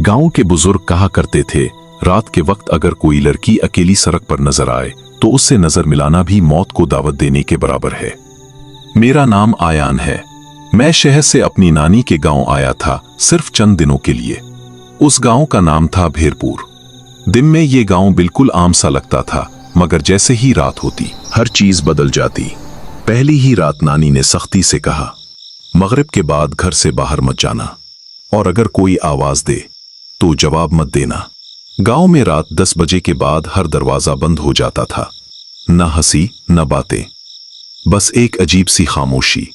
गांव के बुजुर्ग कहा करते थे, रात के वक्त अगर कोई लड़की अकेली सड़क पर नजर आए तो उससे नजर मिलाना भी मौत को दावत देने के बराबर है। मेरा नाम आयान है। मैं शहर से अपनी नानी के गांव आया था सिर्फ चंद दिनों के लिए। उस गांव का नाम था भेरपुर। दिन में ये गांव बिल्कुल आम सा लगता था, मगर जैसे ही रात होती हर चीज बदल जाती। पहली ही रात नानी ने सख्ती से कहा, मगरिब के बाद घर से बाहर मत जाना, और अगर कोई आवाज दे तो जवाब मत देना। गांव में रात 10 बजे के बाद हर दरवाजा बंद हो जाता था। न हंसी न बातें, बस एक अजीब सी खामोशी।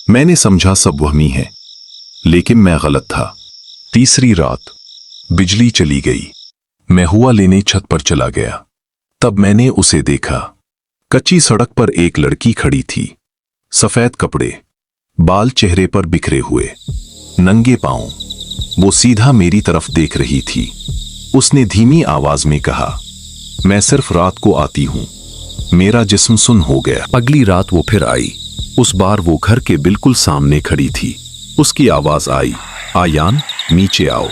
मैंने समझा सब वहमी है, लेकिन मैं गलत था। तीसरी रात बिजली चली गई। मैं हुआ लेने छत पर चला गया। तब मैंने उसे देखा। कच्ची सड़क पर एक लड़की खड़ी थी। सफेद कपड़े, बाल चेहरे पर बिखरे हुए, नंगे पांव। वो सीधा मेरी तरफ देख रही थी। उसने धीमी आवाज में कहा, मैं सिर्फ रात को आती हूं। मेरा जिस्म सुन हो गया। अगली रात वो फिर आई। उस बार वो घर के बिल्कुल सामने खड़ी थी। उसकी आवाज आई, आयान नीचे आओ।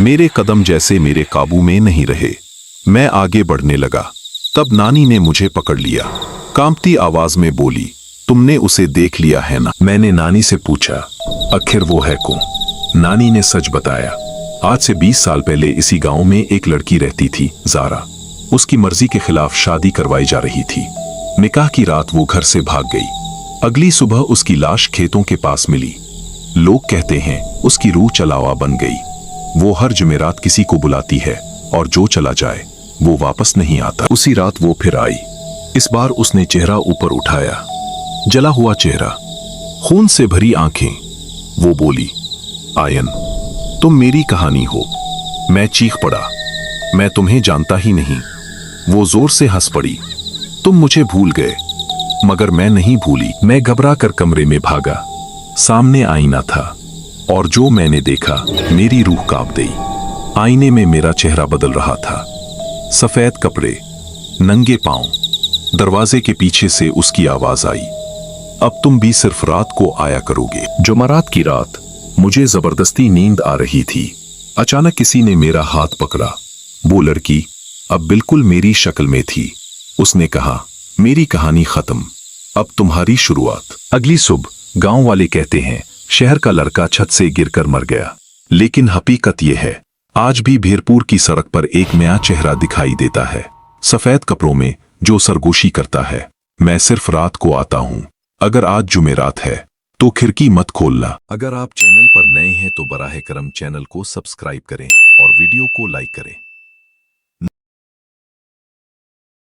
मेरे कदम जैसे मेरे काबू में नहीं रहे। मैं आगे बढ़ने लगा। तब नानी ने मुझे पकड़ लिया। कांपती आवाज में बोली, तुमने उसे देख लिया है ना? मैंने नानी से पूछा, आखिर वो है कौन? नानी ने सच बताया। आज से 20 साल पहले इसी गांव में एक लड़की रहती थी, ज़ारा। उसकी मर्जी के खिलाफ शादी करवाई जा रही थी। निकाह की रात वो घर से भाग गई। अगली सुबह उसकी लाश खेतों के पास मिली। लोग कहते हैं उसकी रूह चलावा बन गई। वो हर जुमेरात किसी को बुलाती है, और जो चला जाए वो वापस नहीं आता। उसी रात वो फिर आई। इस बार उसने चेहरा ऊपर उठाया, जला हुआ चेहरा, खून से भरी आंखें। वो बोली, आयन तुम मेरी कहानी हो। मैं चीख पड़ा, मैं तुम्हें जानता ही नहीं। वो जोर से हंस पड़ी, तुम मुझे भूल गए, मगर मैं नहीं भूली। मैं घबरा कर कमरे में भागा। सामने आईना था, और जो मैंने देखा मेरी रूह कांप गई। आईने में मेरा चेहरा बदल रहा था। सफेद कपड़े, नंगे पांव। दरवाजे के पीछे से उसकी आवाज आई, अब तुम भी सिर्फ रात को आया करोगे। जुमेरात की रात मुझे जबरदस्ती नींद आ रही थी। अचानक किसी ने मेरा हाथ पकड़ा। वो लड़की अब बिल्कुल मेरी शक्ल में थी। उसने कहा, मेरी कहानी खत्म, अब तुम्हारी शुरुआत। अगली सुबह गांव वाले कहते हैं शहर का लड़का छत से गिरकर मर गया, लेकिन हकीकत यह है, आज भी भेरपुर की सड़क पर एक नया चेहरा दिखाई देता है, सफेद कपड़ों में, जो सरगोशी करता है, मैं सिर्फ रात को आता हूं। अगर आज जुमेरात है तो खिड़की मत खोलना। अगर आप चैनल पर नए हैं तो बराह करम चैनल को सब्सक्राइब करें और वीडियो को लाइक करें।